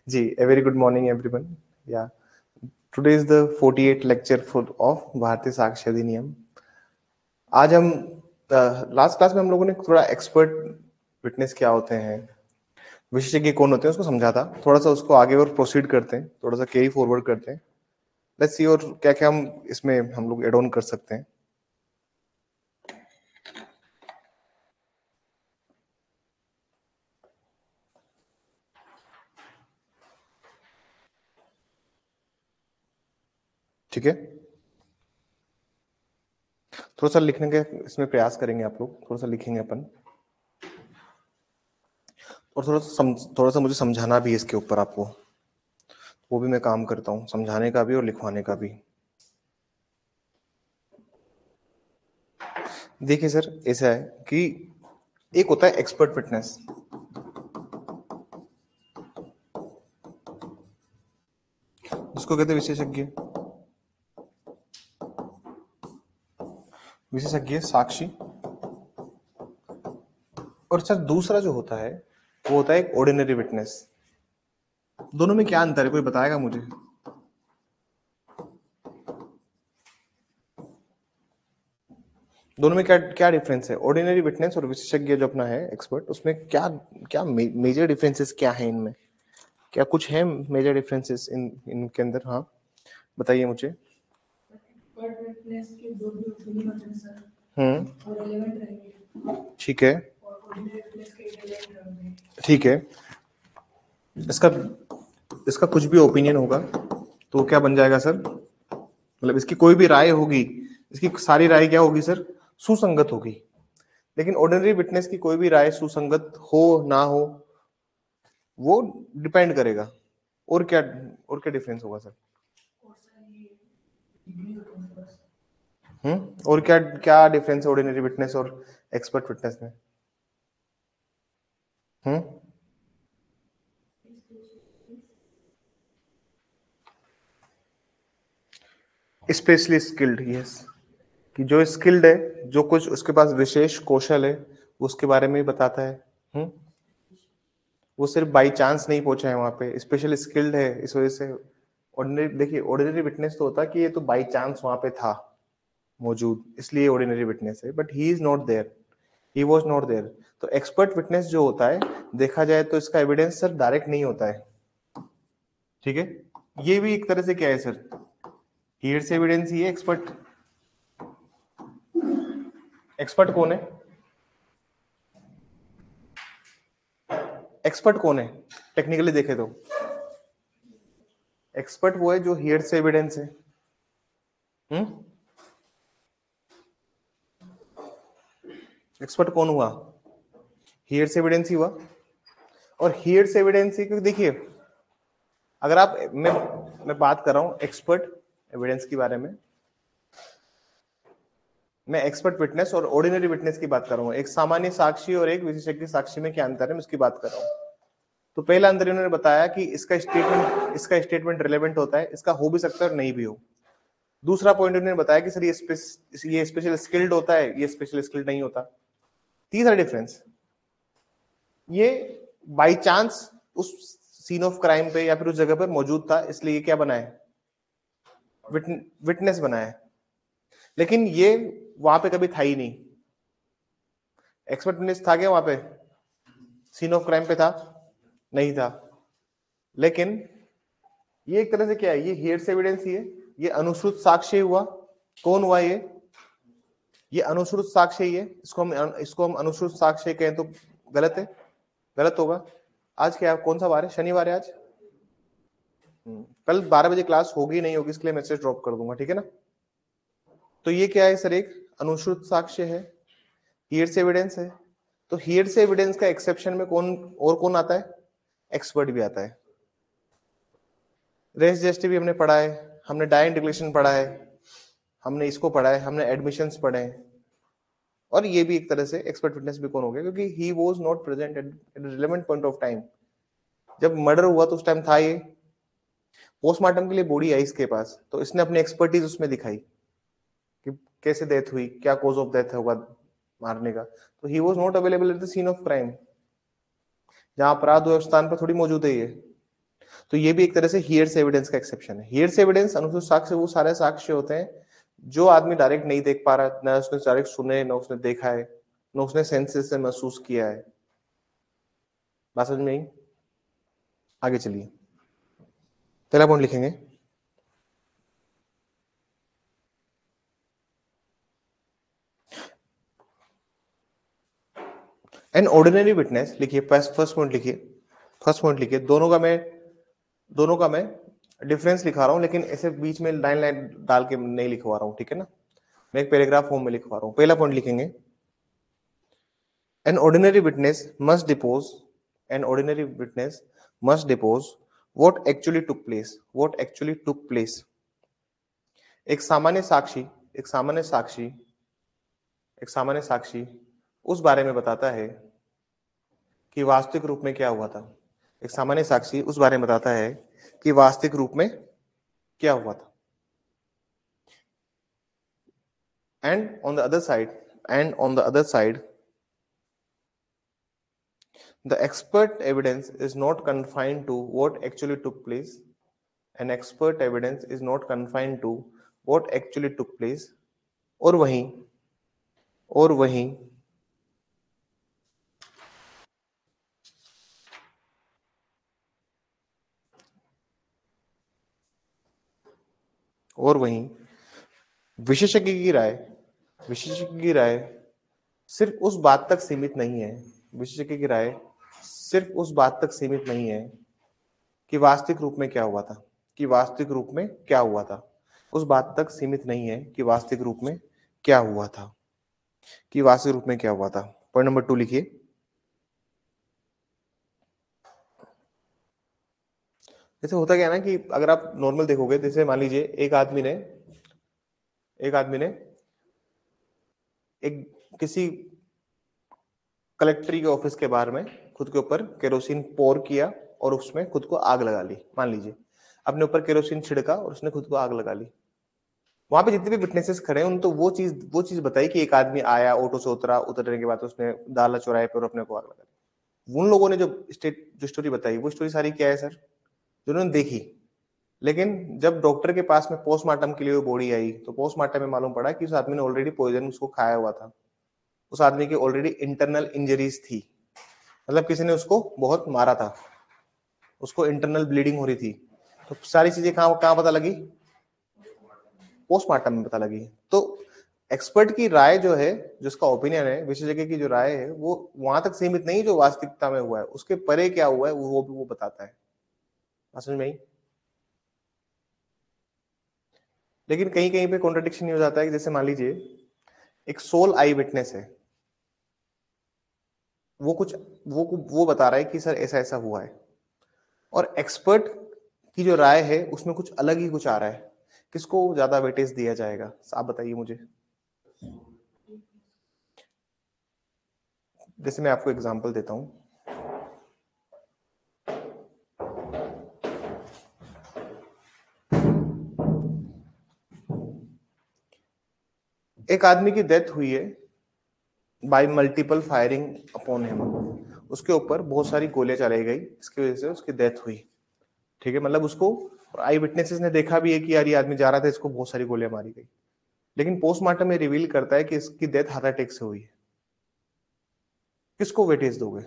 Ji, a very good morning everyone. Yeah, today is the 48th lecture of भारतीय साक्ष्य अधिनियम. आज हम लास्ट क्लास में हम लोगों ने थोड़ा एक्सपर्ट विटनेस क्या होते हैं, विशेषज्ञ कौन होते हैं उसको समझा था. थोड़ा सा उसको आगे और प्रोसीड करते हैं, थोड़ा सा कैरी फॉरवर्ड करते हैं. लेट्स सी और क्या क्या हम इसमें हम लोग एड ऑन कर सकते हैं. ठीक है, थोड़ा सा लिखने के इसमें प्रयास करेंगे आप लोग. थोड़ा सा लिखेंगे अपन और थोड़ा सा मुझे समझाना भी है इसके ऊपर आपको. वो भी मैं काम करता हूँ, समझाने का भी और लिखवाने का भी. देखिए सर, ऐसा है कि एक होता है एक्सपर्ट फिटनेस. जिसको कहते हैं विशेषज्ञ, विशेषज्ञ साक्षी. और सर दूसरा जो होता है वो होता है एक ऑर्डिनरी विटनेस. दोनों में क्या अंतर है, कोई बताएगा मुझे? दोनों में क्या क्या डिफरेंस है? ऑर्डिनरी विटनेस और विशेषज्ञ जो अपना है एक्सपर्ट, उसमें क्या क्या मेजर डिफरेंसेस क्या है इनमें? क्या कुछ है मेजर डिफरेंसेस इनके अंदर? हाँ बताइए मुझे. ठीक है, ठीक है. इसका इसका कुछ भी ओपिनियन होगा तो क्या बन जाएगा सर? मतलब इसकी कोई भी राय होगी, इसकी सारी राय क्या होगी सर? सुसंगत होगी. लेकिन ऑर्डिनरी विटनेस की कोई भी राय सुसंगत हो ना हो वो डिपेंड करेगा. और क्या डिफरेंस होगा सर? और क्या क्या डिफरेंस है ऑर्डिनरी विटनेस और एक्सपर्ट विटनेस में? Specially skilled, yes. कि जो स्किल्ड है, जो कुछ उसके पास विशेष कौशल है, उसके बारे में ही बताता है. वो सिर्फ बाई चांस नहीं पहुंचा है वहां पे, स्पेशल स्किल्ड है इस वजह से. ऑर्डिनरी, देखिए ऑर्डिनरी विटनेस तो होता है कि ये तो बाई चांस वहां पे था मौजूद, इसलिए ऑर्डिनरी विटनेस है. But he is not there, he was not there. तो एक्सपर्ट विटनेस जो होता है, देखा जाए तो इसका एविडेंस सर डायरेक्ट नहीं होता है. ठीक है, ये भी एक तरह से क्या है सर? हियर से एविडेंस ही है एक्सपर्ट. एक्सपर्ट कौन है? एक्सपर्ट कौन है टेक्निकली देखे तो? एक्सपर्ट वो है जो हियर से एविडेंस है. एक्सपर्ट कौन हुआ? हियर से एविडेंस ही हुआ. और हियर से एविडेंस ही, क्योंकि देखिए अगर आप मैं बात कर रहा हूं एक्सपर्ट एविडेंस के बारे में, मैं एक्सपर्ट विटनेस और ऑर्डिनरी विटनेस की बात कर रहा हूं. एक सामान्य साक्षी और एक विशेषज्ञ साक्षी में क्या अंतर है, मैं उसकी बात कर रहा हूं. तो पहला अंतर इन्होंने बताया कि इसका स्टेटमेंट रिलेवेंट होता है, इसका हो भी सकता है और नहीं भी हो. दूसरा पॉइंट उन्होंने बताया कि सर ये स्पेशल स्किल्ड होता है, ये स्पेशल स्किल्ड नहीं होता. तीसरा डिफरेंस, ये बाई चांस उस सीन ऑफ क्राइम पे या फिर उस जगह पर मौजूद था, इसलिए ये क्या बनाए? विटनेस बनाए. लेकिन ये वहां पे कभी था ही नहीं. एक्सपर्ट विटनेस था क्या वहां पे? सीन ऑफ क्राइम पे था? नहीं था. लेकिन ये एक तरह से क्या है, ये हियर्स एविडेंस ही है, ये अनुश्रुत साक्ष्य हुआ. कौन हुआ ये अनुश्रुत साक्ष्य ही है. इसको हम अनुश्रुत साक्ष्य कहें तो गलत है, गलत होगा. आज क्या, कौन सा वार है? शनिवार है आज. कल 12 बजे क्लास होगी नहीं होगी, इसके लिए मैसेज ड्रॉप कर दूंगा, ठीक है ना? तो ये क्या है सर? एक अनुश्रुत साक्ष्य है, हियर्स एविडेंस है. तो हियर्स एविडेंस का एक्सेप्शन में कौन आता है? एक्सपर्ट भी आता है. रेस जेस्टी भी हमने पढ़ा है, हमने डायरेक्ट डिक्लेरेशन पढ़ा है, हमने इसको पढ़ा है, हमने एडमिशंस पढ़े हैं. और ये भी एक तरह से एक्सपर्ट विटनेस भी कौन हो गया, क्योंकि ही was not present at relevant point of time. जब मर्डर हुआ तो उस टाइम था ये. पोस्टमार्टम के लिए बॉडी आई इसके पास, तो इसने अपनी एक्सपर्टीज उसमें दिखाई कि कैसे डेथ हुई, क्या कॉज ऑफ डेथ होगा मारने का. तो he was not available at the scene of crime. जहां अपराध हुए उस स्थान पर थोड़ी मौजूद है ये. तो ये भी एक तरह से हियर्स एविडेंस का एक्सेप्शन है। हियर्स एविडेंस, अनुसूचित साक्ष्य वो सारे साक्ष्य होते हैं जो आदमी डायरेक्ट नहीं देख पा रहा, ना उसने डायरेक्ट सुने, ना उसने देखा है, ना उसने सेंसेस से महसूस किया है। बात समझ में आई? आगे चलिए, पहला पॉइंट लिखेंगे, एन ऑर्डिनरी विटनेस। लिखिए फर्स्ट पॉइंट लिखिए, फर्स्ट पॉइंट लिखिए। दोनों का मैं डिफरेंस लिखा रहा हूं, लेकिन ऐसे बीच में लाइन लाइन डाल के नहीं लिखवा रहा हूं, ठीक है ना, मैं एक पैराग्राफ फॉर्म में लिखवा रहा हूं। पहला पॉइंट लिखेंगे, an ordinary witness must depots, an ordinary witness must depots what actually took place, what actually took place. एक सामान्य साक्षी, एक सामान्य साक्षी, एक सामान्य साक्षी उस बारे में बताता है कि वास्तविक रूप में क्या हुआ था। एक सामान्य साक्षी उस बारे में बताता है कि वास्तविक रूप में क्या हुआ था। And on the other side, and on the other side, the expert evidence is not confined to what actually took place. An expert evidence is not confined to what actually took place. और वहीं, और वहीं और वहीं विशेषज्ञ की राय, विशेषज्ञ की राय सिर्फ उस बात तक सीमित नहीं है, विशेषज्ञ की राय सिर्फ उस बात तक सीमित नहीं है कि वास्तविक रूप में क्या हुआ था, कि वास्तविक रूप में क्या हुआ था, उस बात तक सीमित नहीं है कि वास्तविक रूप में क्या हुआ था, कि वास्तविक रूप में क्या हुआ था। पॉइंट नंबर 2 लिखिए, जैसे होता क्या है ना कि अगर आप नॉर्मल देखोगे, जैसे मान लीजिए एक आदमी ने एक किसी कलेक्ट्री के ऑफिस के बाहर में खुद के ऊपर केरोसिन पोर किया और उसमें खुद को आग लगा ली। मान लीजिए अपने ऊपर केरोसिन छिड़का और उसने खुद को आग लगा ली। वहां पे जितने भी विटनेसेस खड़े हैं उन तो वो चीज बताई कि एक आदमी आया, ऑटो से उतरा, उतरने के बाद उसने डाला चौराहे पर और अपने को आग लगा ली। उन लोगों ने जो स्टोरी बताई, वो स्टोरी सारी क्या है सर, जिन्होंने देखी। लेकिन जब डॉक्टर के पास में पोस्टमार्टम के लिए वो बॉडी आई, तो पोस्टमार्टम में मालूम पड़ा कि उस आदमी ने ऑलरेडी पॉइजन उसको खाया हुआ था, उस आदमी की ऑलरेडी इंटरनल इंजरीज थी, मतलब किसी ने उसको बहुत मारा था, उसको इंटरनल ब्लीडिंग हो रही थी। तो सारी चीजें कहाँ कहाँ पता लगी, पोस्टमार्टम में पता लगी। तो एक्सपर्ट की राय जो है, जिसका ओपिनियन है, विशेषज्ञ की जो राय है, वो वहां तक सीमित नहीं जो वास्तविकता में हुआ है, उसके परे क्या हुआ है वो भी वो बताता है। समझ में आई? लेकिन कहीं कहीं पे कॉन्ट्रडिक्शन नहीं हो जाता है कि जैसे मान लीजिए एक सोल आई विटनेस है, वो कुछ वो बता रहा है कि सर ऐसा ऐसा हुआ है, और एक्सपर्ट की जो राय है उसमें कुछ अलग ही कुछ आ रहा है। किसको ज्यादा वेटेज दिया जाएगा, आप बताइए मुझे। जैसे मैं आपको एग्जांपल देता हूं, एक आदमी की डेथ हुई है bye multiple firing upon him, उसके ऊपर बहुत सारी गोलियां चलाई गई, इसकी वजह से उसकी डेथ हुई। ठीक है, मतलब उसको आई विटनेसेस ने देखा भी है कि यार ये आदमी जा रहा था, इसको बहुत सारी गोलियां मारी गई। लेकिन पोस्टमार्टम में रिवील करता है कि इसकी डेथ हार्ट अटैक से हुई है। किसको वेटेज दोगे,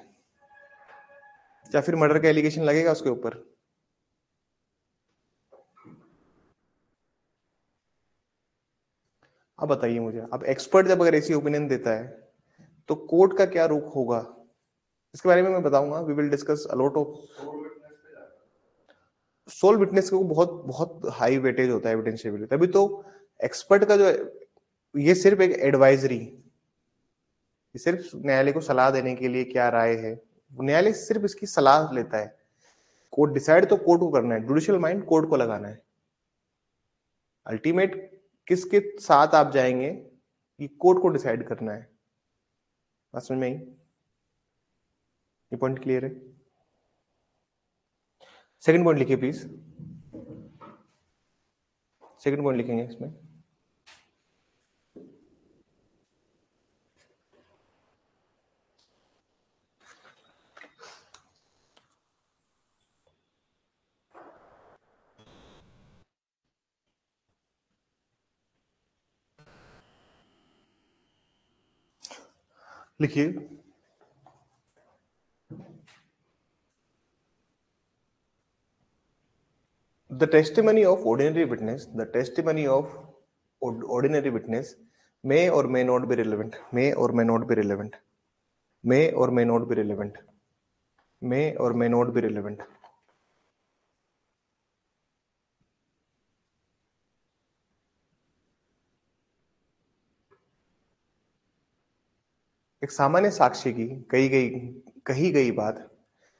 या फिर मर्डर का एलिगेशन लगेगा उसके ऊपर? अब बताइए मुझे, अब एक्सपर्ट जब अगर ऐसी ओपिनियन देता है तो कोर्ट का क्या रुख होगा, इसके बारे में मैं बताऊंगा। We will discuss a lot of. Sole witness को बहुत बहुत हाई वेटेज होता है एविडेंशियबिलिटी, तभी तो एक्सपर्ट का जो, ये सिर्फ एक एडवाइजरी, ये सिर्फ न्यायालय को सलाह देने के लिए क्या राय है, न्यायालय सिर्फ इसकी सलाह लेता है। कोर्ट डिसाइड तो कोर्ट को करना है, जुडिशियल माइंड कोर्ट को लगाना है। अल्टीमेट किसके साथ आप जाएंगे ये कोर्ट को डिसाइड करना है। बात समझ में आई? ये पॉइंट क्लियर है? सेकंड पॉइंट लिखिए प्लीज, सेकंड पॉइंट लिखेंगे इसमें, लिखिए, the testimony of ordinary witness, the testimony of ordinary witness may or may not be relevant, may or may not be relevant, may or may not be relevant, may or may not be relevant. एक सामान्य साक्षी की कही गई बात,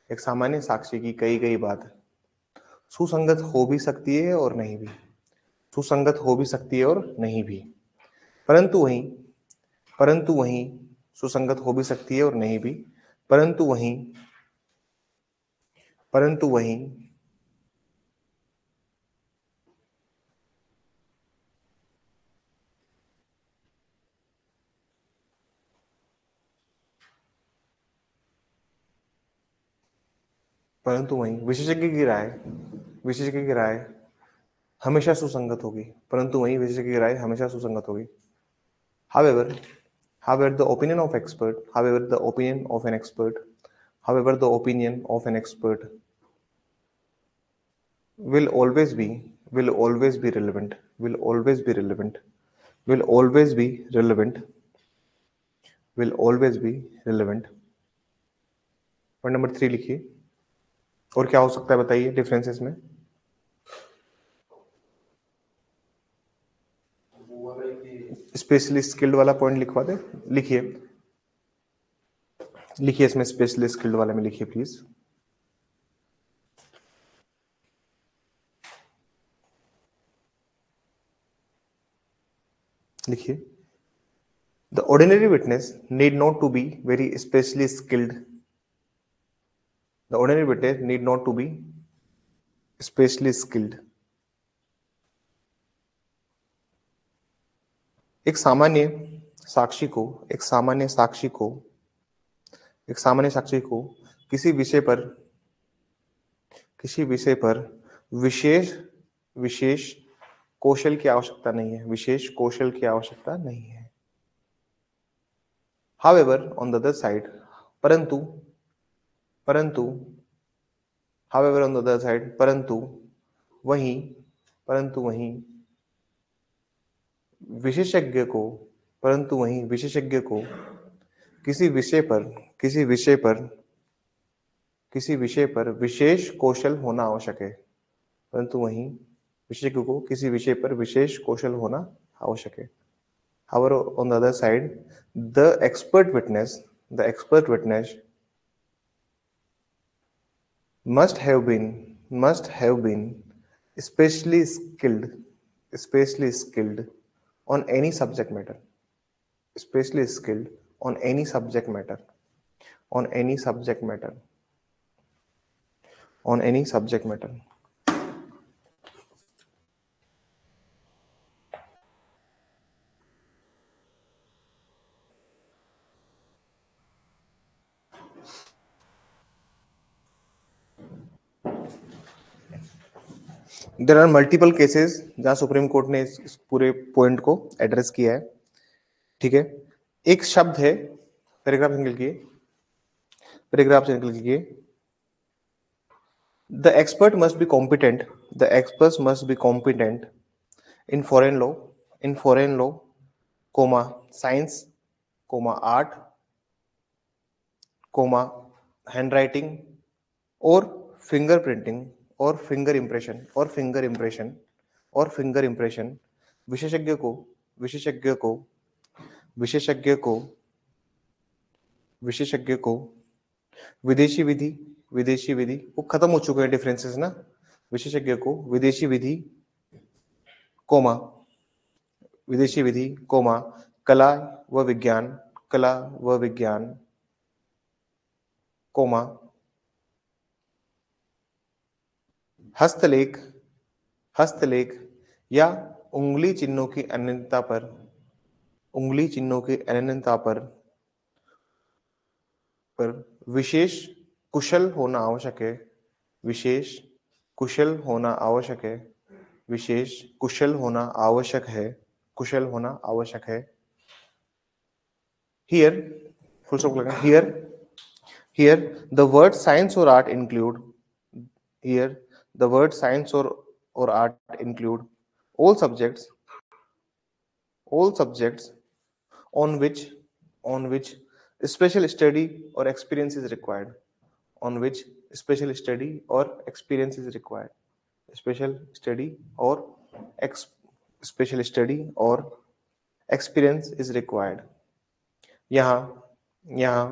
एक सामान्य साक्षी की कही गई बात सुसंगत हो भी सकती है और नहीं भी, सुसंगत हो भी सकती है और नहीं भी, परंतु वहीं सुसंगत हो भी सकती है और नहीं भी, परंतु वहीं परंतु वहीं परंतु वहीं विशेषज्ञ की राय हमेशा सुसंगत होगी, परंतु वहीं विशेषज्ञ की राय हमेशा सुसंगत होगी। However, the opinion of expert, however, the opinion of an expert, however, the opinion of an expert will always be relevant, will always be relevant, will always be relevant, will always be relevant। Point number 3 लिखिए, और क्या हो सकता है बताइए differences में। Specially skilled वाला point लिखवा दे, लिखिए लिखिए इसमें स्पेशली स्किल्ड वाले में लिखिए प्लीज। लिखिए, the ordinary witness need not to be very specially skilled, the ordinary witness need not to be specially skilled. एक सामान्य साक्षी को किसी विषय पर विशेष कौशल की आवश्यकता नहीं है, विशेष कौशल की आवश्यकता नहीं है। However, on the other side, परंतु however on the other side, परंतु वहीं विशेषज्ञ को किसी विषय पर विशेष कौशल होना आवश्यक है, परंतु वहीं विशेषज्ञ को किसी विषय पर विशेष कौशल होना आवश्यक है। However, on the other side, the expert witness must have been especially skilled on any subject matter, especially skilled on any subject matter, on any subject matter, on any subject matter। There are multiple cases जहां Supreme Court ने इस पूरे point को address किया है, ठीक है। एक शब्द है, पैराग्राफ से निकल लीजिए, the expert must be competent in foreign law, comma science, comma art, comma handwriting और फिंगर प्रिंटिंग और फिंगर इंप्रेशन। विशेषज्ञ को विदेशी विधि वो खत्म हो चुके हैं डिफरेंसेस ना। विशेषज्ञ को विदेशी विधि कोमा कला व विज्ञान कोमा हस्तलेख या उंगली चिन्हों की अनन्यता पर विशेष कुशल होना आवश्यक है, विशेष कुशल होना आवश्यक है। Here, फुल स्टॉप लगा. Here the word science or art include here the word science or art include all subjects on which special study or experience is required. On which special study or experience is required. Special study or special study or experience is required. यहाँ यहाँ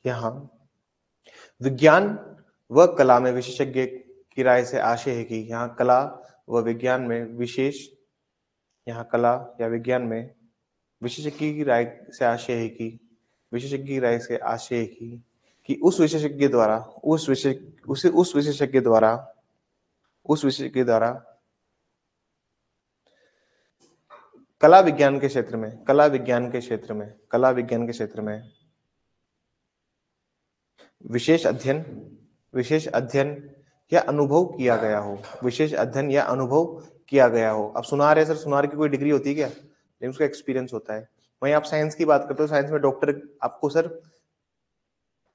यहाँ विज्ञान व कला में विशेषज्ञ की राय से आशय है कि यहाँ कला व विज्ञान में यहाँ कला या विज्ञान में विशेषज्ञ की राय से आशय है कि उस विशेषज्ञ द्वारा कला विज्ञान के क्षेत्र में विशेष अध्ययन या अनुभव किया गया हो. अब सुनार है सर, सुनार की कोई डिग्री होती है क्या? लेकिन उसका एक्सपीरियंस होता है. वहीं आप साइंस की बात करते हो, साइंस में डॉक्टर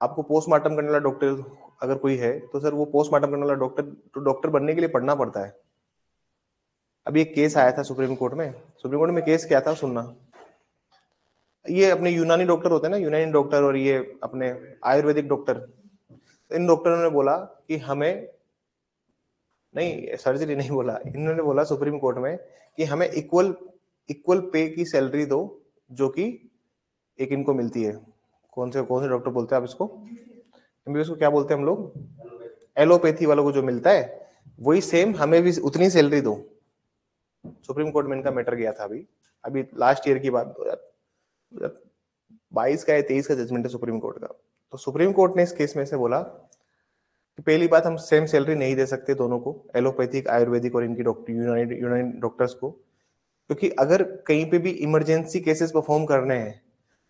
आपको पोस्टमार्टम करने वाला डॉक्टर अगर कोई है तो सर वो पोस्टमार्टम करने वाला डॉक्टर बनने के लिए पढ़ना पड़ता है. अभी एक केस आया था सुप्रीम कोर्ट में केस क्या था सुनना. ये अपने यूनानी डॉक्टर होते हैं ना, यूनानी डॉक्टर और ये अपने आयुर्वेदिक डॉक्टर, इन डॉक्टरों ने बोला कि हमें नहीं, सर्जरी नहीं बोला, इन्होंने बोला सुप्रीम कोर्ट में कि हमें इक्वल पे की सैलरी दो जो कि एक इनको मिलती है. कौन से डॉक्टर बोलते हैं आप इसको? इसको क्या बोलते हैं हम लोग? एलोपैथी वालों को जो मिलता है वही सेम हमें भी उतनी सैलरी दो. सुप्रीम कोर्ट में इनका मैटर गया था. अभी लास्ट ईयर की बात, 2022 का या 23 का जजमेंट है सुप्रीम कोर्ट का. तो सुप्रीम कोर्ट ने इस केस में से बोला कि पहली बात, हम सेम सैलरी नहीं दे सकते दोनों को, एलोपैथिक, आयुर्वेदिक और इनकी डॉक्टर यूनानी डॉक्टर्स को, क्योंकि अगर कहीं पे भी इमरजेंसी केसेस परफॉर्म करने हैं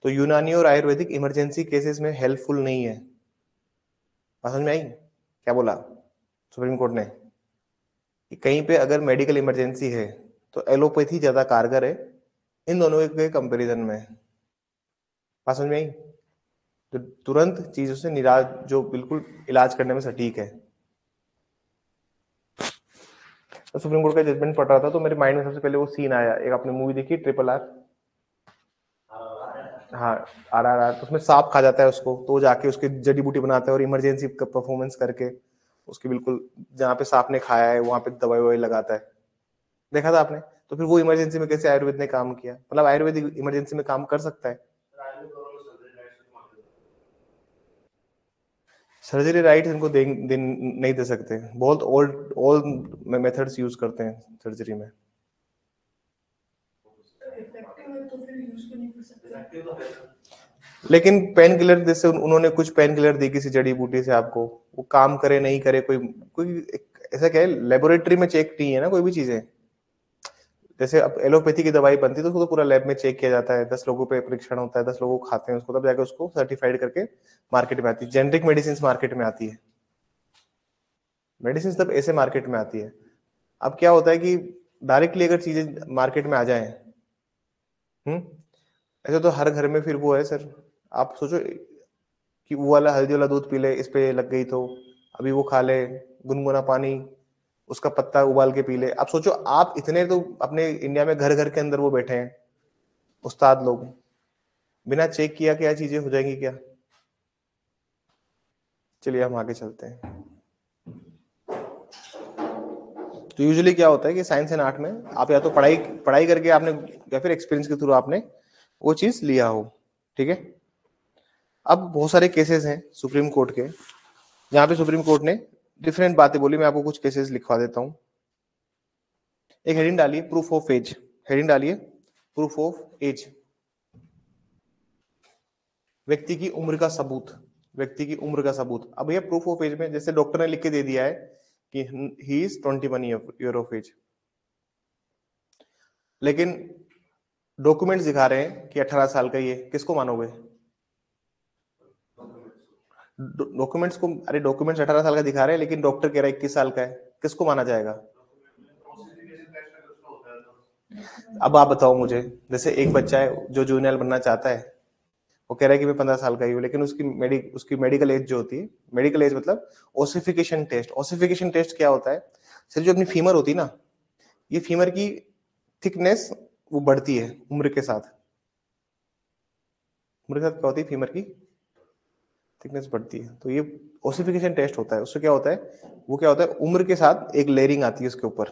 तो यूनानी और आयुर्वेदिक इमरजेंसी केसेस में हेल्पफुल नहीं है. समझ में आई क्या बोला सुप्रीम कोर्ट ने? कि कहीं पे अगर मेडिकल इमरजेंसी है तो एलोपैथी ज्यादा कारगर है इन दोनों के कंपैरिजन में. समझ में आई? तो तुरंत चीजों से निराश, जो बिल्कुल इलाज करने में सटीक है. तो सुप्रीम कोर्ट का जजमेंट पढ़ रहा था तो मेरे माइंड में सबसे पहले वो सीन आया. एक आपने मूवी देखी RRR? हाँ, RRR. तो उसमें सांप खा जाता है उसको, तो जाके उसकी जड़ी बूटी बनाता है और इमरजेंसी का परफॉर्मेंस करके उसकी बिल्कुल जहाँ पे सांप ने खाया है वहां पे दवाई ववाई लगाता है. देखा था आपने? तो फिर वो इमरजेंसी में कैसे आयुर्वेद ने काम किया, मतलब आयुर्वेदिक इमरजेंसी में काम कर सकता है. सर्जरी राइट इनको नहीं दे सकते. बहुत ओल्ड मेथड्स यूज करते हैं सर्जरी में. लेकिन पेन किलर जैसे उन्होंने कुछ पेन किलर दी किसी जड़ी बूटी से आपको, वो काम करे नहीं करे, कोई ऐसा क्या है, लेबोरेटरी में चेक नहीं है ना कोई भी चीजें. जैसे अब एलोपैथी की दवाई बनती है तो उसको तो पूरा लैब में चेक किया जाता है, 10 लोगों पे परीक्षण होता है, 10 लोगों को खाते हैं उसको, तब जाकर उसको सर्टिफाइड करके मार्केट में आती है. जेनरिक मेडिसिन मार्केट में आती है, मेडिसिन तब ऐसे मार्केट में आती है. अब क्या होता है कि डायरेक्टली अगर चीजें मार्केट में आ जाए, ऐसे तो हर घर में फिर वो है सर. आप सोचो कि वो वाला हल्दी वाला दूध पी ले, इस पे लग गई तो अभी वो खा ले, गुनगुना पानी उसका पत्ता उबाल के पी ले. आप सोचो, आप इतने तो अपने इंडिया में घर घर के अंदर वो बैठे हैं उस्ताद लोग, बिना चेक किया क्या चीजें हो जाएंगी क्या? चलिए हम आगे चलते हैं. तो यूजुअली क्या होता है कि साइंस एंड आर्ट में आप या तो पढ़ाई करके आपने या फिर एक्सपीरियंस के थ्रू आपने वो चीज लिया हो. ठीक है. अब बहुत सारे केसेस हैं सुप्रीम कोर्ट के, जहां पे सुप्रीम कोर्ट ने डिफरेंट बातें बोली. मैं आपको कुछ केसेस लिखवा देता हूं. एक हेडिंग डालिए, प्रूफ ऑफ एज. हेडिंग डालिए, प्रूफ ऑफ एज. व्यक्ति की उम्र का सबूत. व्यक्ति की उम्र का सबूत. अब ये प्रूफ ऑफ एज में जैसे डॉक्टर ने लिख के दे दिया है कि he is 21 year of age, लेकिन डॉक्यूमेंट्स दिखा रहे हैं कि 18 साल का. ये किसको मानोगे? डॉक्यूमेंट्स को. अरे डॉक्यूमेंट्स 18 साल का दिखा रहे हैं लेकिन डॉक्टर कह रहा है 21 साल का है, किसको माना जाएगा? अब आप बताओ मुझे, जैसे एक बच्चा है जो जूनियर बनना चाहता है, वो कह रहा है कि मैं 15 साल का ही हूँ, लेकिन उसकी मेडिकल एज जो होती है, मेडिकल एज मतलब ओसिफिकेशन टेस्ट। ओसिफिकेशन टेस्ट क्या होता है सर, जो अपनी फीमर होती है ना, ये फीमर की थिकनेस वो बढ़ती है उम्र के साथ। उम्र के साथ क्या होती है, फीमर की थिकनेस बढ़ती है। तो ये ओसिफिकेशन टेस्ट होता है। उससे क्या होता है, वो क्या होता है, उम्र के साथ एक लेयरिंग आती है उसके ऊपर।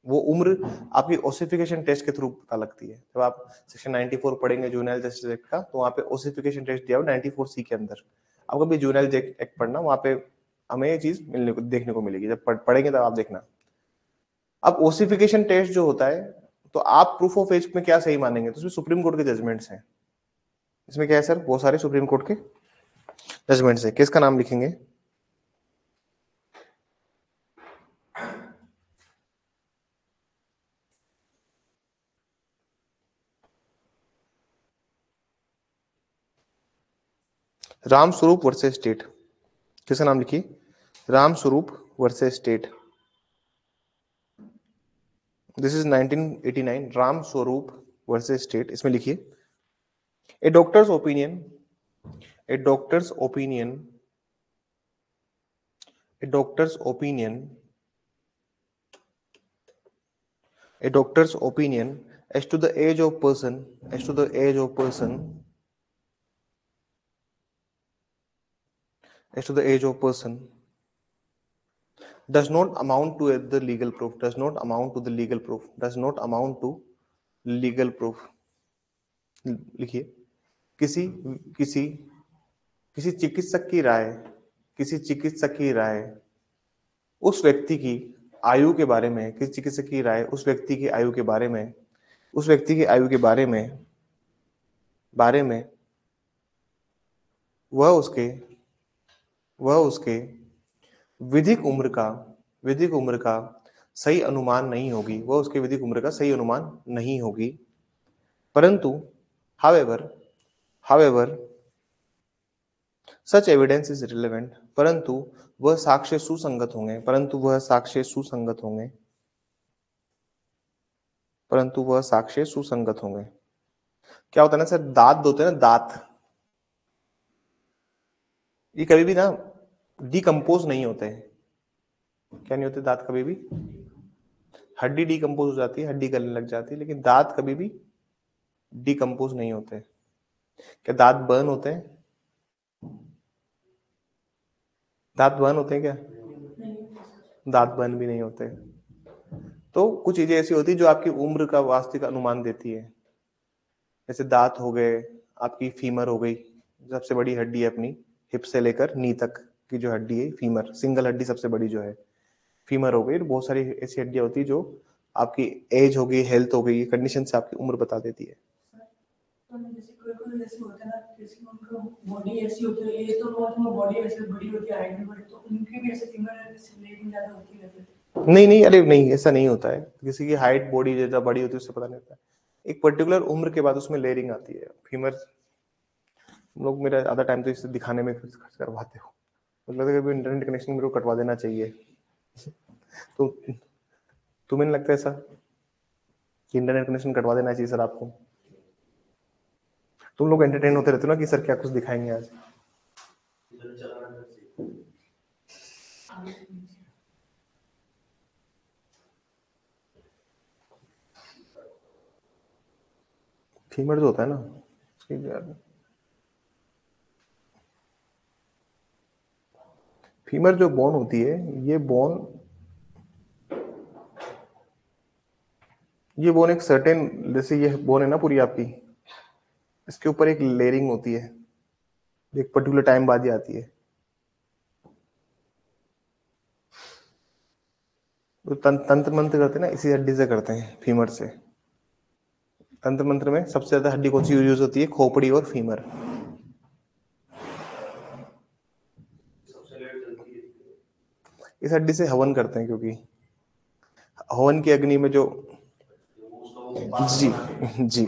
वो उम्र आपकी ओसिफिकेशन टेस्ट के थ्रू पता लगती है। जब आप सेक्शन 94 पढ़ेंगे जुवेनाइल जस्टिस एक्ट का, तो वहाँ पे ओसिफिकेशन टेस्ट दिया हुआ 94C के अंदर। आप कभी जुवेनाइल एक्ट पढ़ना, वहाँ पे हमें ये चीज मिलने को देखने को मिलेगी। जब पढ़ेंगे तब आप देखना। अब ओसिफिकेशन टेस्ट जो होता है, तो आप प्रूफ ऑफ एज में क्या सही मानेंगे, तो उसमें सुप्रीम कोर्ट के जजमेंट्स हैं। इसमें क्या है सर, बहुत सारे सुप्रीम कोर्ट के जजमेंट्स है। किसका नाम लिखेंगे, राम स्वरूप वर्सेस स्टेट। किसका नाम लिखिए, Ram Swaroop versus State. This is 1989, Ram Swaroop versus State. इसमें लिखिए, a doctor's opinion, a doctor's opinion, a doctor's opinion, a doctor's opinion as to the age of person, as to the age of person, as to the age of person does not amount to the legal proof, does not amount to the legal proof, does not amount to legal proof। लिखिए, किसी किसी किसी चिकित्सक की राय, किसी चिकित्सक की राय उस व्यक्ति की आयु के बारे में, किसी चिकित्सक की राय उस व्यक्ति की आयु के बारे में, उस व्यक्ति की आयु के बारे में वह उसके वह उसके विधिक उम्र का सही अनुमान नहीं होगी, वह उसके विधिक उम्र का सही अनुमान नहीं होगी। परंतु however however such evidence is relevant, परंतु वह साक्ष्य सुसंगत होंगे, परंतु वह साक्ष्य सुसंगत होंगे, परंतु वह साक्ष्य सुसंगत होंगे। क्या होता है ना सर, दांत होते हैं ना, दांत ये कभी भी ना डिकम्पोज नहीं होते हैं। क्या नहीं होते दांत कभी भी, हड्डी डिकम्पोज हो जाती है, हड्डी गलने लग जाती है, लेकिन दांत कभी भी डिकम्पोज नहीं होते। क्या दांत बर्न होते हैं, दांत बर्न होते हैं क्या, दांत बर्न भी नहीं होते। तो कुछ चीजें ऐसी होती है जो आपकी उम्र का वास्तविक अनुमान देती है। जैसे दांत हो गए, आपकी फीमर हो गई, सबसे बड़ी हड्डी है अपनी, हिप से लेकर नी तक की जो हड्डी है, फीमर सिंगल हड्डी सबसे बड़ी जो है फीमर हो गई। बहुत सारी ऐसी हड्डियां होती है जो आपकी एज हो गई, हेल्थ हो गई, कंडीशन से आपकी उम्र बता देती है। तो जैसे कोई ऐसे होता है ना, किसी को उनका बॉडी ऐसी होती है, एज तो बहुत में बॉडी ऐसे बड़ी होती है, हाइट भी बड़ी, तो उनकी भी ऐसे फीमर लेकिन ज्यादा होती है फिर। नहीं, अरे नहीं, ऐसा नहीं होता है। किसी की हाइट बॉडी ज्यादा बड़ी होती है उससे पता नहीं होता है। एक पर्टिकुलर उम्र के बाद उसमें लेयरिंग आती है। फीमर लोग मेरा आधा टाइम तो इसे दिखाने में खर्च करवाते हो, मतलब है कि इंटरनेट कनेक्शन मेरे को कटवा देना चाहिए। तो तुम्हें नहीं लगता ऐसा कि इंटरनेट कनेक्शन कटवा देना चाहिए सर आपको? तुम लोग एंटरटेन होते रहते हो ना कि सर क्या कुछ दिखाएंगे आज। फीमर जो होता है ना, फीमर जो बोन होती है, ये बोन एक सर्टेन, जैसे ये बोन है ना पूरी आपकी, इसके ऊपर एक लेयरिंग होती है, एक पर्टिकुलर टाइम बाद ही आती है। तो तंत्र मंत्र करते हैं ना, इसी हड्डी से करते हैं, फीमर से। तंत्र मंत्र में सबसे ज्यादा हड्डी कौन सी यूज होती है, खोपड़ी और फीमर। इस हड्डी से हवन करते हैं, क्योंकि हवन की अग्नि में जो, जी जी,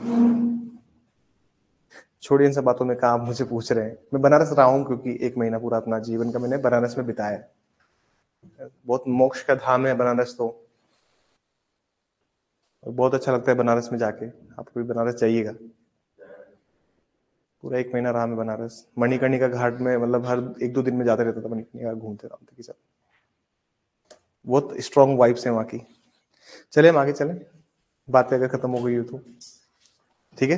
छोड़िए इन सब बातों में, कहा आप मुझे पूछ रहे हैं। मैं बनारस रहा हूँ, क्योंकि 1 महीना पूरा अपना जीवन का मैंने बनारस में बिताया है। बहुत मोक्ष का धाम है बनारस, तो बहुत अच्छा लगता है बनारस में जाके। आप भी बनारस जाइएगा। पूरा 1 महीना रहा मैं बनारस, मणिकर्णिका घाट में, मतलब हर 1-2 दिन में जाता रहता था मणिकर्णिका, घूमते रहते कि सब बहुत स्ट्रॉन्ग वाइब्स है वहाँ की। चले हम आगे चलें, बातें अगर खत्म हो गई हो तो ठीक है।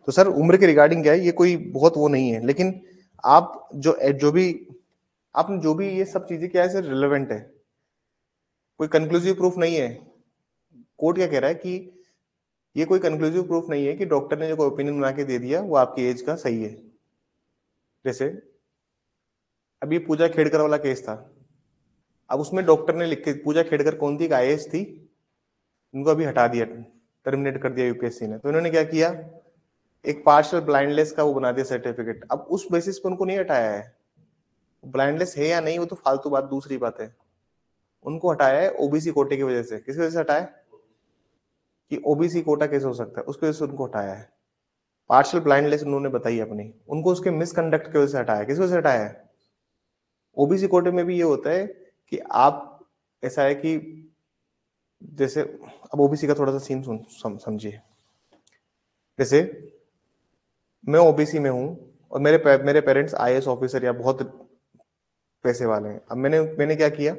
तो सर उम्र के रिगार्डिंग क्या है, ये कोई बहुत वो नहीं है, लेकिन आप जो भी आपने जो भी ये सब चीजें क्या है सर, रिलेवेंट है, कोई कंक्लूसिव प्रूफ नहीं है। कोर्ट क्या कह रहा है कि ये कोई कंक्लूसिव प्रूफ नहीं है कि डॉक्टर ने जो कोई ओपिनियन बना के दे दिया वो आपकी एज का सही है। जैसे अभी पूजा खेड़कर वाला केस था, अब उसमें डॉक्टर ने लिख के, पूजा खेड़कर कौन थी, आईएएस थी, उनको अभी हटा दिया, टर्मिनेट कर दिया यूपीएससी ने। तो इन्होंने क्या किया, एक पार्शियल ब्लाइंडलेस का वो बना दिया सर्टिफिकेट। अब उस बेसिस पे उनको नहीं हटाया है, ब्लाइंडलेस है या नहीं वो तो फालतू बात, दूसरी बात है। उनको हटाया है ओबीसी कोटे की वजह से। किस वजह से हटाया, कि ओबीसी कोटा कैसे हो सकता है, उसकी वजह से उनको हटाया है। पार्शियल ब्लाइंडनेस उन्होंने बताई अपनी, उनको उसके मिसकंडक्ट की वजह से हटाया। किस वजह से हटाया है, ओबीसी कोटे में भी ये होता है कि आप, ऐसा है कि जैसे अब ओबीसी का थोड़ा सा सीन समझिए। जैसे मैं ओबीसी में हूं और मेरे पेरेंट्स आईएएस ऑफिसर या बहुत पैसे वाले हैं। अब मैंने क्या किया,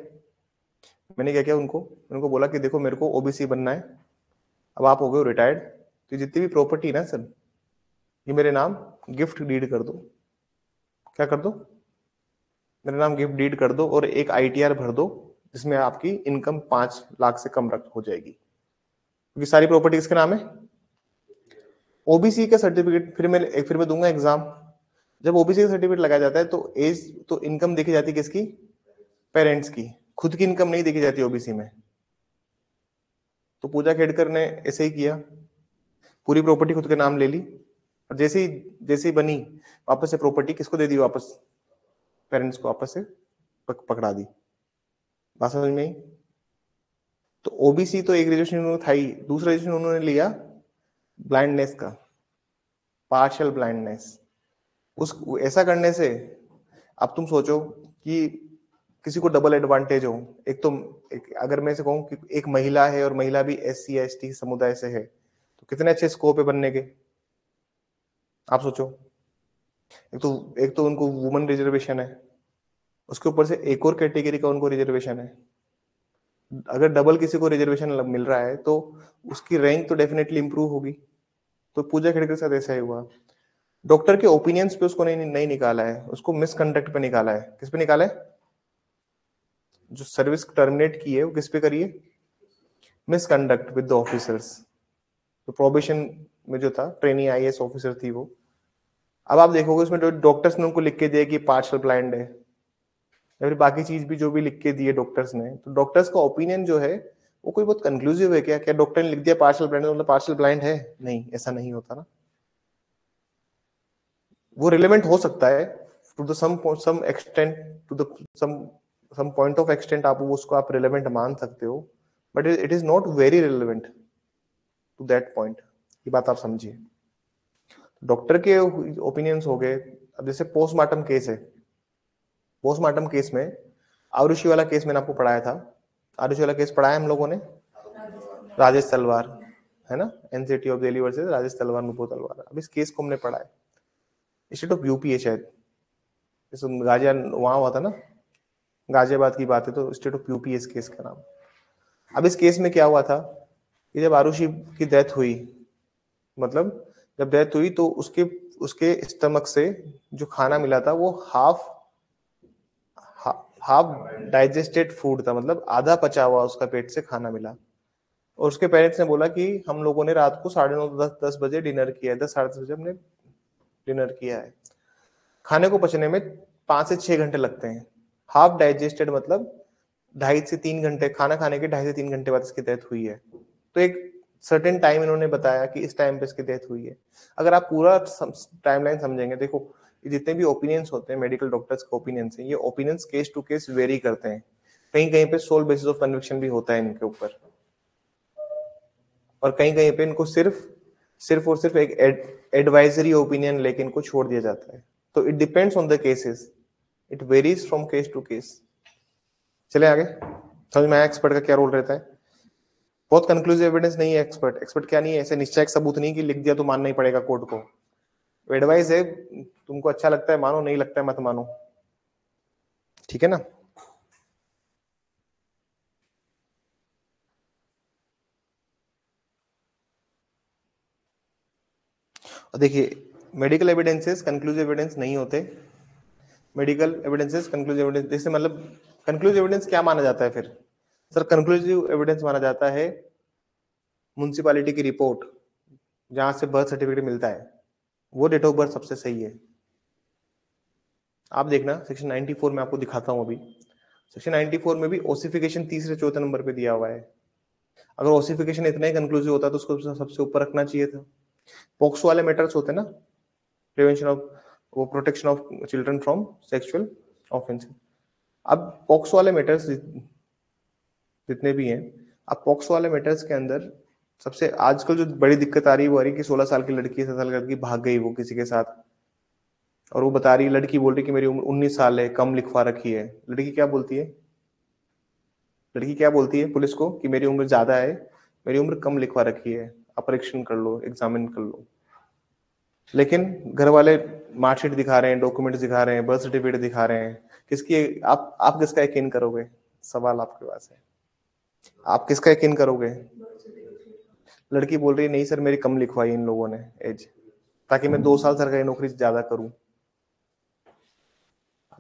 उनको बोला कि देखो मेरे को ओबीसी बनना है, अब आप हो गए रिटायर्ड, तो जितनी भी प्रॉपर्टी ना सर, ये मेरे नाम गिफ्ट डीड कर दो। क्या कर दो, मेरे नाम गिफ्ट डीड कर दो, और एक आईटीआर भर दो जिसमें आपकी इनकम 5 लाख से कम हो जाएगी, क्योंकि सारी प्रॉपर्टी किसके नाम है, ओबीसी का सर्टिफिकेट। फिर मैं दूंगा एग्जाम। जब ओबीसी का सर्टिफिकेट लगाया जाता है तो एज, तो इनकम देखी जाती है किसकी, पेरेंट्स की, खुद की इनकम नहीं देखी जाती ओबीसी में। तो पूजा खेड़कर ने ऐसे ही किया, पूरी प्रॉपर्टी खुद के नाम ले ली, और जैसे ही बनी, वापस से प्रॉपर्टी किसको दे दी, वापस पेरेंट्स को वापस से पकड़ा दी। बात समझ में आई। तो ओबीसी तो एक रिजर्वेशन था ही, दूसरा रिजर्वेशन उन्होंने लिया ब्लाइंडनेस का, पार्शियल ब्लाइंडनेस। उस ऐसा करने से अब तुम सोचो कि किसी को डबल एडवांटेज हो। एक तो अगर मैं से कहूं कि एक महिला है और महिला भी एससी या एसटी समुदाय से है, तो कितने अच्छे स्कोप है बनने के, आप सोचो। एक तो उनको वुमेन रिजर्वेशन है, उसके ऊपर से एक और कैटेगरी का उनको रिजर्वेशन है। अगर डबल किसी को रिजर्वेशन मिल रहा है तो उसकी रैंक तो डेफिनेटली इंप्रूव होगी। तो पूजा खेड़कर के साथ ऐसा ही हुआ। डॉक्टर के ओपिनियंस पे उसको नहीं निकाला है, उसको मिसकंडक्ट पे निकाला है। किस पे निकाला है, जो सर्विस टर्मिनेट की है वो किस पे करिए, मिसकंडक्ट विद द ऑफिसर्स। तो प्रोबेशन में जो था ट्रेनी आईएएस ऑफिसर थी वो। अब आप देखोगे उसमें डॉक्टर्स ने उनको लिख के दिया कि पार्शियल ब्लाइंड है, या फिर बाकी चीज भी जो भी लिख के दिए डॉक्टर्स ने। तो डॉक्टर्स का ओपिनियन जो है वो कोई बहुत कंक्लूसिव है क्या, क्या डॉक्टर ने लिख दिया पार्शियल ब्लाइंड मतलब पार्शियल ब्लाइंड है, नहीं, ऐसा नहीं होता ना। वो रिलेवेंट हो सकता है to the some extent, to the some point of extent, आप उसको आप रिलेवेंट मान सकते हो, but it is not very relevant to that point. ये बात आप समझिए। डॉक्टर के ओपिनियंस हो गए। अब जैसे पोस्टमार्टम केस है, पोस्टमार्टम केस में आरुषि वाला केस मैंने आपको पढ़ाया था, आरुषि वाला केस पढ़ाया हम लोगों ने, राजेश तलवार, है ना, NCT of Delhi versus Rajesh तलवार, नुपुर तलवार। अब इस केस को हमने पढ़ा है, स्टेट ऑफ यूपी है शायद, गाजिया वहां हुआ था ना, गाजियाबाद की बात है, तो स्टेट ऑफ यूपी इस केस का नाम। अब इस केस में क्या हुआ था कि जब आरुषि की डेथ हुई, मतलब जब डेथ हुई तो उसके स्टमक से जो खाना मिला था वो हाफ डाइजेस्टेड फूड था, मतलब आधा पचा हुआ उसका पेट से खाना मिला। और उसके पेरेंट्स ने बोला कि हम लोगों ने रात को 9:30 10 बजे डिनर किया है, 10 साढ़े 10 बजे हमने डिनर किया है। खाने को पचने में 5 से 6 घंटे लगते हैं। हाफ डाइजेस्टेड मतलब 2.5 से 3 घंटे, खाना खाने के 2.5 से 3 घंटे बाद इसकी डेथ हुई है। तो एक सर्टेन टाइम इन्होंने बताया कि इस टाइम पे इसकी डेथ हुई है। अगर आप पूरा टाइमलाइन समझेंगे, देखो ये जितने भी ओपिनियंस होते हैं मेडिकल डॉक्टर्स के ओपिनियंस हैं, ये opinions case to case vary करते हैं। कहीं कहीं पे सोल बेसिस ऑफ कन्विक्शन भी होता है इनके ऊपर, और कहीं कहीं पे इनको सिर्फ और सिर्फ एक एडवाइजरी ओपिनियन लेके इनको छोड़ दिया जाता है। तो it depends on the cases, it varies from case to case. चले आगे, समझ में आया एक्सपर्ट का क्या रोल रहता है। बहुत कंक्लूसिव एविडेंस नहीं है एक्सपर्ट। एक्सपर्ट क्या नहीं है, ऐसे निश्चय सबूत नहीं कि लिख दिया तो मानना ही पड़ेगा कोर्ट को। एडवाइस है, तुमको अच्छा लगता है मानो, नहीं लगता है मत मानो, ठीक है ना। और देखिए मेडिकल एविडेंसेस कंक्लूसिव एविडेंस नहीं होते। मेडिकल एविडेंसेस कंक्लूसिव एविडेंस, जैसे मतलब कंक्लूसिव एविडेंस क्या माना जाता है फिर सर? कंक्लूसिव एविडेंस माना जाता है म्युनिसिपैलिटी की रिपोर्ट जहां से बर्थ सर्टिफिकेट मिलता है, वो डेट ऑफ बर्थ सबसे सही है। आप देखना सेक्शन 94 में आपको दिखाता हूं अभी। सेक्शन 94 में भी ओसिफिकेशन तीसरे चौथे नंबर पे दिया हुआ है। अगर ओसिफिकेशन इतना ही कंक्लूसिव होता तो उसको सबसे ऊपर रखना चाहिए था। पॉक्सो वाले मैटर्स होते हैं ना, प्रिवेंशन ऑफ, वो protection of children from sexual offence. अब पॉक्सो वाले मैटर्स जितने भी हैं, अब पॉक्सो वाले मैटर्स के अंदर सबसे आजकल जो बड़ी दिक्कत आ रही है वो आ रही है कि 16 साल की लड़की, 17 साल की लड़की भाग गई वो किसी के साथ, और वो बता रही, लड़की बोल रही कि मेरी उम्र 19 साल है, कम लिखवा रखी है। लड़की क्या बोलती है? लड़की क्या बोलती है पुलिस को कि मेरी उम्र ज्यादा है, मेरी उम्र कम लिखवा रखी है, आप परीक्षण कर लो, एग्जामिन कर लो। लेकिन घर वाले मार्कशीट दिखा रहे हैं, डॉक्यूमेंट दिखा रहे हैं, बर्थ सर्टिफिकेट दिखा रहे हैं, किसकी आप किसका यकीन करोगे? सवाल आपके पास है, आप किसका यकीन करोगे? लड़की बोल रही है नहीं सर मेरी कम लिखवाई इन लोगों ने एज, ताकि मैं 2 साल सरकारी नौकरी ज्यादा करूं।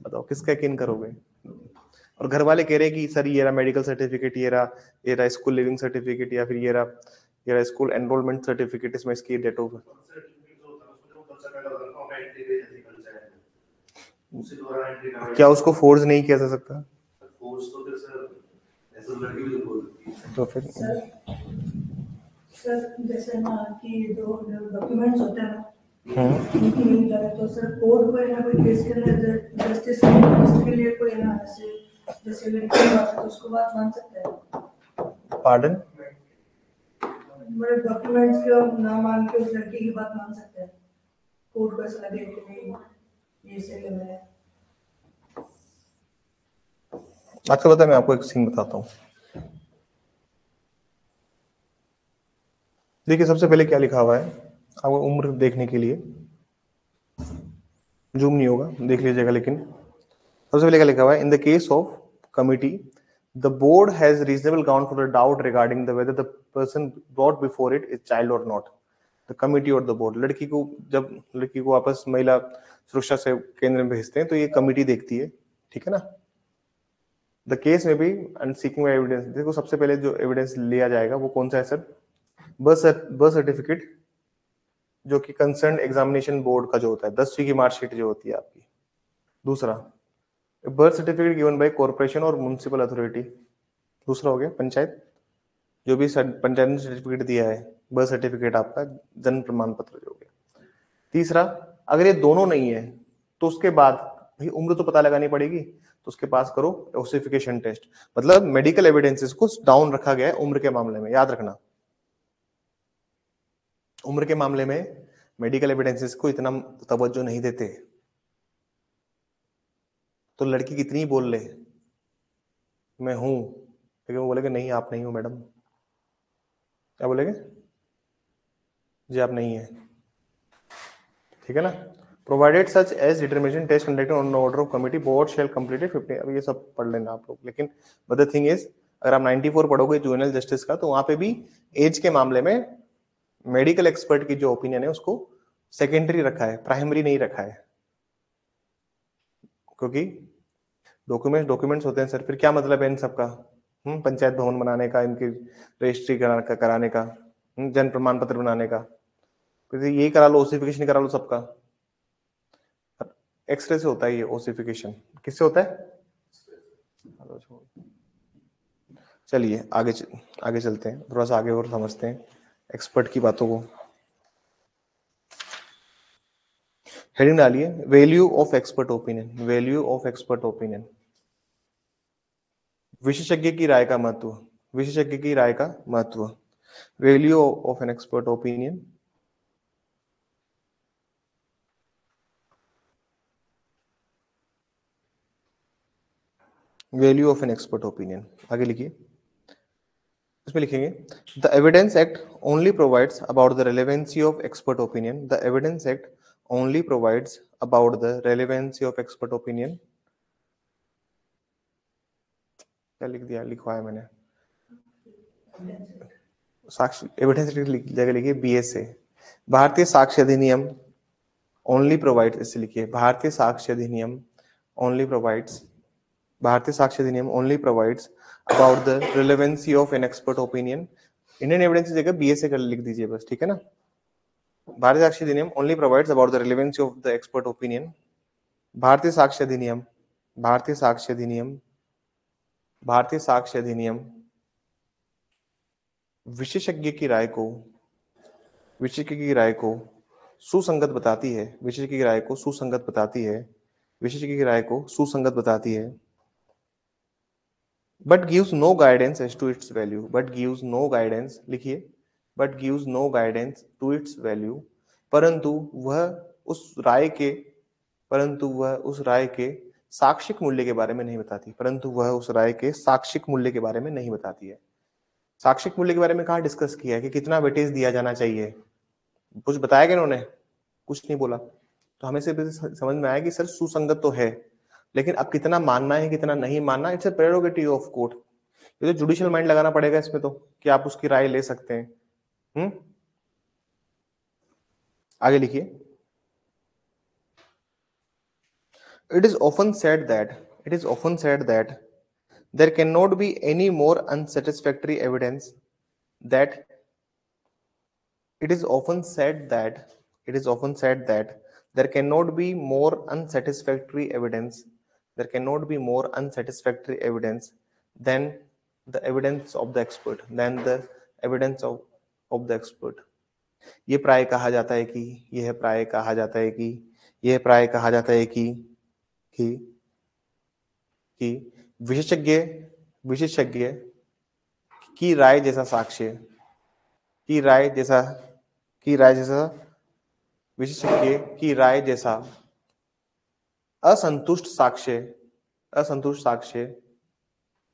बताओ किसका यकीन करोगे? और घर वाले कह रहे हैं कि सर ये रहा मेडिकल सर्टिफिकेट, ये रहा स्कूल लिविंग सर्टिफिकेट, या फिर ये रहा स्कूल एनरोलमेंट सर्टिफिकेट, इसमें इसकी डेट ऑफ, क्या उसको फोर्स नहीं किया जा सकता? तो फिर सर जैसे ना कि जो डॉक्यूमेंट्स होते हैं ना, उनकी नहीं जाए तो सर कोर्ट को ना कोई केस के अंदर जस्टिस के लिए कोई ना ऐसे जैसे लड़की की बात है तो उसको बात मान सकता है। पार्डन, मतलब डॉक्यूमेंट्स को ना मान के उस लड़की की बात मान सकता है, कोर्ट को ऐसा लगे कि नहीं ये सही लग रहा है। अच्छा बता, मैं आपको एक सीन बताता हूँ। देखिए सबसे पहले क्या लिखा हुआ है, आपको उम्र देखने के लिए जूम नहीं होगा, देख लीजिएगा, लेकिन सबसे पहले क्या लिखा हुआ है, in the case of committee the board has reasonable ground for the doubt regarding the whether the person brought before it is child और नॉट, द कमिटी और द बोर्ड। लड़की को जब लड़की को वापस महिला सुरक्षा से केंद्र में भेजते हैं तो ये कमिटी देखती है, ठीक है ना। द केस में भी एंड सीकिंग एविडेंस, देखो सबसे पहले जो एविडेंस लिया जाएगा वो कौन सा है सर? बर्थ सर्टिफिकेट, जो कि कंसर्न एग्जामिनेशन बोर्ड का जो होता है, 10वीं की मार्कशीट जो होती है आपकी। दूसरा birth certificate given by corporation और म्युनिसिपल अथॉरिटी। दूसरा हो गया पंचायत, जो भी पंचायत ने सर्टिफिकेट दिया है, बर्थ सर्टिफिकेट आपका, जन्म प्रमाण पत्र जो हो गया। तीसरा, अगर ये दोनों नहीं है तो उसके बाद भाई उम्र तो पता लगानी पड़ेगी, तो उसके पास करो ओसिफिकेशन टेस्ट। मतलब मेडिकल एविडेंसेस को डाउन रखा गया है उम्र के मामले में, याद रखना। उम्र के मामले में मेडिकल एविडेंसेस को इतना तवज्जो नहीं देते। तो लड़की कितनी बोल ले मैं हूं, लेकिन वो बोलेगे नहीं आप नहीं हो मैडम। क्या बोलेगे? जी आप नहीं है, ठीक है ना। Provided such age determination test conducted on order of committee board shall completed 15। अब ये सब पढ़ लेना आप लोग, लेकिन बट द थिंग इज अगर आप 94 पढ़ोगे जुवेनाइल जस्टिस का, तो वहां पे भी एज के मामले में मेडिकल एक्सपर्ट की जो ओपिनियन है उसको सेकेंडरी रखा है, प्राइमरी नहीं रखा है। क्योंकि डॉक्यूमेंट्स होते हैं सर, फिर क्या मतलब है इन सबका? पंचायत भवन बनाने का, इनकी रजिस्ट्री कराने का, जन्म प्रमाण पत्र बनाने का, फिर यही करा लो, ओसिफिकेशन करा लो सबका। एक्सरे से होता है ये ओसिफिकेशन, किससे होता है? चलिए आगे चलते हैं, थोड़ा सा आगे और समझते हैं एक्सपर्ट की बातों को। हेडिंग डालिए value of expert opinion. Value of expert opinion, विशेषज्ञ की राय का महत्व। विशेषज्ञ की राय का महत्व, value of an expert opinion. Value of an expert opinion, आगे लिखिए। इसमें लिखेंगे the evidence act only provides about the relevancy of expert opinion. The evidence act only provides about the relevancy of expert opinion. क्या लिख दिया, लिखवाया मैंने साक्ष्य एविडेंस जगह लिखिए BSA। भारतीय साक्ष्य अधिनियम ओनली प्रोवाइड्स, इसे लिखिए भारतीय साक्ष्य अधिनियम ओनली प्रोवाइड्स, भारतीय साक्ष्य अधिनियम only provides about the relevancy of an expert opinion. Indian evidence की जगह BSA कर लिख दीजिए बस, ठीक है ना। भारतीय साक्ष्य अधिनियम only provides about the relevancy of the expert opinion. भारतीय साक्ष्य अधिनियम, भारतीय साक्ष्य अधिनियम, भारतीय साक्ष्य अधिनियम विशेषज्ञ की राय को, विशेषज्ञ की राय को सुसंगत बताती है, विशेषज्ञ की राय को सुसंगत बताती है, विशेषज्ञ की राय को सुसंगत बताती है। But gives no guidance as to its value, but gives no guidance, लिखिए but gives no guidance to its value, परंतु वह उस राय के, परंतु वह उस राय के साक्षिक मूल्य के बारे में नहीं बताती, परंतु वह उस राय के साक्षिक मूल्य के बारे में नहीं बताती है। साक्षिक मूल्य के बारे में कहाँ डिस्कस किया है कि कितना वेटेज दिया जाना चाहिए, कुछ बताया क्या इन्होंने, कुछ नहीं बोला। तो हमें से समझ में आया कि सर सुसंगत तो है, लेकिन अब कितना मानना है कितना नहीं मानना, it's a prerogative of court. ये तो जुडिशियल माइंड लगाना पड़ेगा इसमें तो, कि आप उसकी राय ले सकते हैं। आगे लिखिए। It is often said that, it is often said that there cannot be any more unsatisfactory evidence that it is often said that it is often said that there cannot be more unsatisfactory evidence, there cannot be more unsatisfactory evidence than the evidence of the expert, than the evidence of the expert। ये प्राय कहा जाता है कि, यह प्राय कहा जाता है कि, यह प्राय कहा जाता है कि विशेषज्ञ, विशेषज्ञ की राय जैसा साक्ष्य, की राय जैसा, की राय जैसा, विशेषज्ञ की राय जैसा असंतुष्ट साक्ष्य, असंतुष्ट साक्ष्य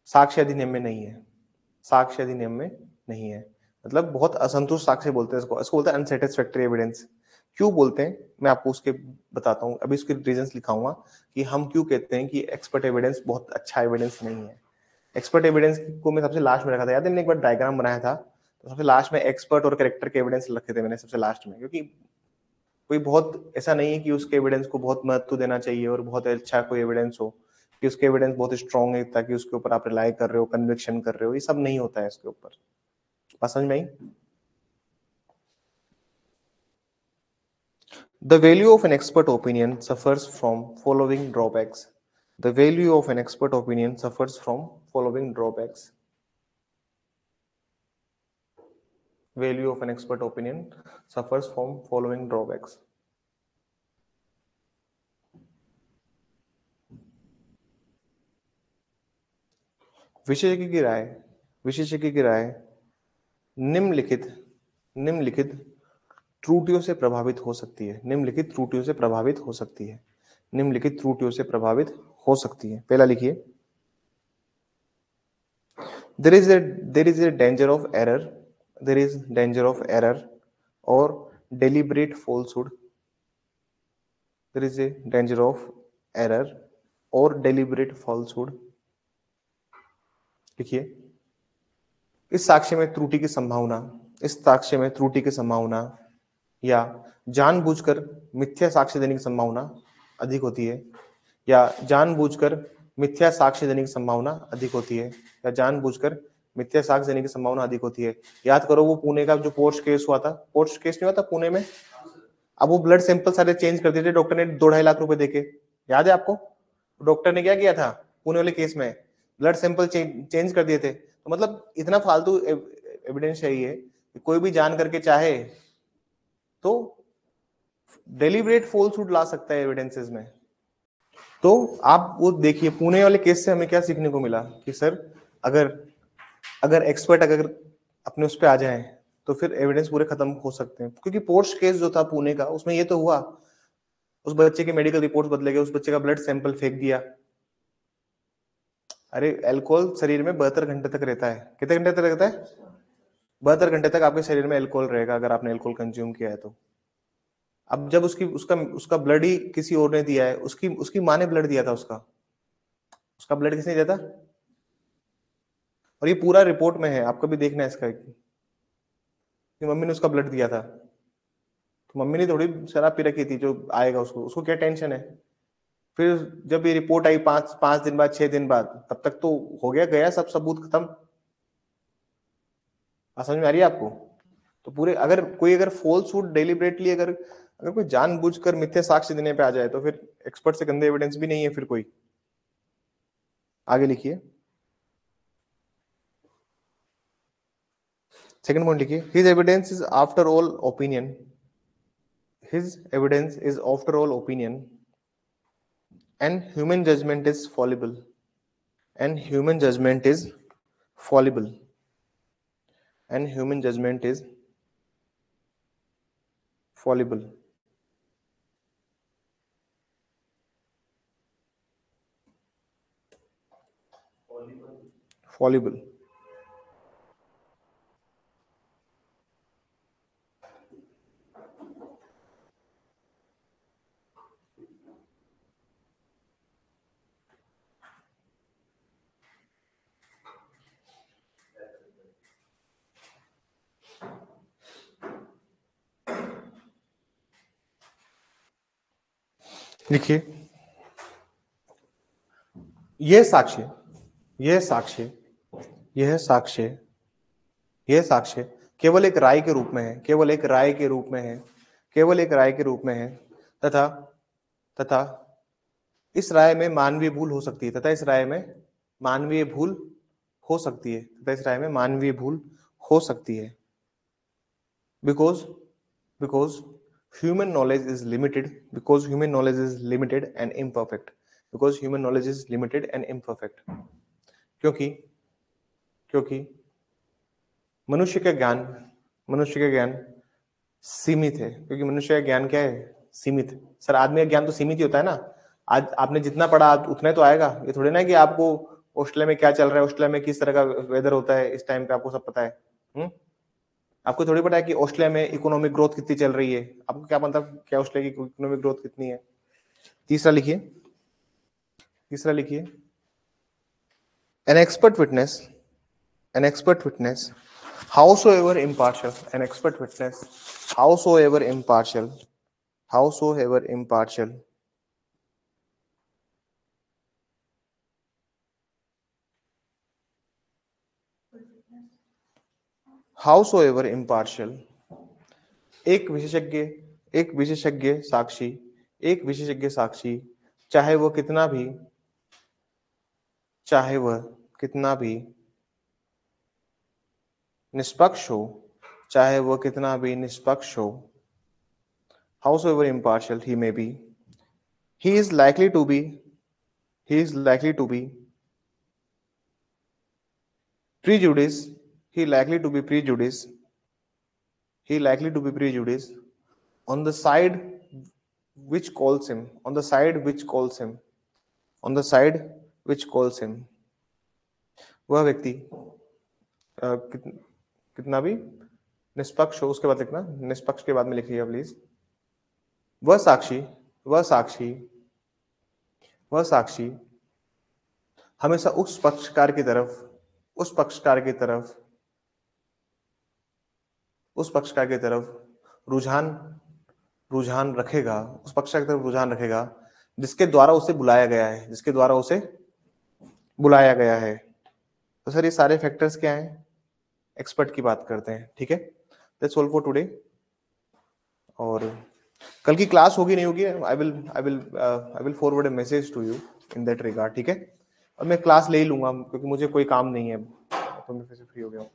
साक्ष्य अधिनियम में नहीं है, साक्ष्य अधिनियम में नहीं है। मतलब बहुत असंतुष्ट साक्ष्य बोलते हैं इसको, इसको बोलते हैं अनसेटिस्फैक्टरी एविडेंस। क्यों बोलते हैं मैं आपको उसके बताता हूँ, अभी उसके रीजंस लिखाऊंगा कि हम क्यों कहते हैं कि एक्सपर्ट एविडेंस बहुत अच्छा एविडेंस नहीं है। एक्सपर्ट एविडेंस को मैं सबसे लास्ट में रखा था, याद है मैंने एक बार डायग्राम बनाया था, तो सबसे लास्ट में एक्सपर्ट और कैरेक्टर के एविडेंस रखे थे मैंने सबसे लास्ट में, क्योंकि कोई बहुत ऐसा नहीं है कि उसके एविडेंस को बहुत महत्व देना चाहिए और बहुत अच्छा कोई एविडेंस हो कि उसके एविडेंस बहुत स्ट्रॉन्ग है ताकि उसके ऊपर आप रिलाई कर रहे हो, कन्विक्शन कर रहे हो, ये सब नहीं होता है इसके ऊपर। बात समझ में आई? The value of an expert opinion suffers from following drawbacks. The value of an expert opinion suffers from following drawbacks. Value of an expert opinion suffers from following drawbacks. विशेषज्ञ की राय, विशेषज्ञ की राय निम्नलिखित, निम्नलिखित त्रुटियों से प्रभावित हो सकती है, निम्नलिखित त्रुटियों से प्रभावित हो सकती है, निम्नलिखित त्रुटियों से प्रभावित हो सकती है। पहला लिखिए, there is a danger of error, there is danger of error or deliberate falsehood, there is a danger of error or deliberate falsehood। लिखिए, इस साक्ष्य में त्रुटि की संभावना, इस साक्ष्य में त्रुटि की संभावना या जानबूझकर मिथ्या साक्ष्य देने की संभावना अधिक होती है, या जानबूझकर मिथ्या साक्ष्य देने की संभावना अधिक होती है, या जानबूझकर मिथ्या साक्ष्य देने की संभावना अधिक होती है। याद करो वो पुणे का जो पोर्श केस हुआ था, पोर्श केस नहीं हुआ था पुणे में, अब वो ब्लड सैंपल सारे चेंज कर दिए थे डॉक्टर ने 2-2.5 लाख रुपए देके, याद है आपको? डॉक्टर ने क्या किया था पुणे वाले केस में, ब्लड सैंपल चेंज कर दिए थे। तो मतलब इतना फालतू एविडेंस है ये, कोई भी जान करके चाहे तो डेलिब्रेट फॉल्सहुड ला सकता है एविडेंसेस में। तो आप वो देखिए पुणे वाले केस से हमें क्या सीखने को मिला कि सर अगर एक्सपर्ट अगर अपने उस पर आ जाए तो फिर एविडेंस पूरे खत्म हो सकते हैं। क्योंकि पोर्श केस जो था पुणे का, उसमें ये तो हुआ उस बच्चे के मेडिकल रिपोर्ट्स बदले गए, उस बच्चे का ब्लड सैंपल फेंक दिया। अरे अल्कोहल शरीर में 72 घंटे तक रहता है, कितने घंटे तक रहता है? 72 घंटे तक आपके शरीर में अल्कोहल रहेगा अगर आपने अल्कोहल कंज्यूम किया है तो। अब जब उसका ब्लड ही किसी और ने दिया है, उसकी माँ ने ब्लड दिया था, उसका ब्लड किसने दिया था? और ये पूरा रिपोर्ट में है, आपको भी देखना है इसका कि मम्मी ने उसका ब्लड दिया था। तो मम्मी ने थोड़ी शराब पी रखी थी, जो आएगा उसको क्या टेंशन है? फिर जब ये रिपोर्ट आई 5 दिन बाद 6 दिन बाद, तब तक तो हो गया सब सबूत खत्म। समझ में आ रही है आपको? तो पूरे अगर फॉल्सहुड डेलिबरेटली अगर कोई जानबूझकर मिथ्या साक्ष्य देने पे आ जाए, तो फिर एक्सपर्ट से गंदे एविडेंस भी नहीं है फिर कोई। आगे लिखिए, सेकंड पॉइंट लिखिए, his evidence is after all opinion, his evidence is after all opinion and human judgment is fallible, and human judgment is fallible, and human judgment is fallible. Fallible. लिखिए, यह साक्ष्य केवल एक राय के रूप में है, केवल एक राय के रूप में है, तथा इस राय में मानवीय भूल हो सकती है, तथा इस राय में मानवीय भूल हो सकती है, because human knowledge is limited and imperfect, क्योंकि मनुष्य का ज्ञान सीमित है, क्योंकि मनुष्य का ज्ञान क्या है? सीमित। सर, आदमी का ज्ञान तो सीमित ही होता है ना। आज आपने जितना पढ़ा उतना ही तो आएगा। ये थोड़ी ना कि आपको ऑस्ट्रेलिया में क्या चल रहा है, ऑस्ट्रेलिया में किस तरह का वेदर होता है इस टाइम पे, आपको सब पता है। आपको थोड़ी पता है कि ऑस्ट्रेलिया में इकोनॉमिक ग्रोथ कितनी चल रही है, आपको क्या पता क्या ऑस्ट्रेलिया की इकोनॉमिक ग्रोथ कितनी है? तीसरा लिखिए, an expert witness howsoever impartial एक विशेषज्ञ साक्षी चाहे वह कितना भी निष्पक्ष हो, howsoever impartial he may be, he is likely to be prejudiced on the side which calls him वह व्यक्ति कितना भी निष्पक्ष हो, उसके बाद लिखना, निष्पक्ष के बाद में लिखिए प्लीज। वह साक्षी हमेशा उस पक्षकार की तरफ रुझान रखेगा जिसके द्वारा उसे बुलाया गया है। तो सर ये सारे फैक्टर्स क्या हैं? एक्सपर्ट की बात करते हैं, ठीक है। That's all for today. और कल की क्लास होगी नहीं होगी, I will forward a message to you in that regard, ठीक है। और मैं क्लास ले ही लूंगा क्योंकि मुझे कोई काम नहीं है, तो मैं फिर से फ्री हो गया हूँ।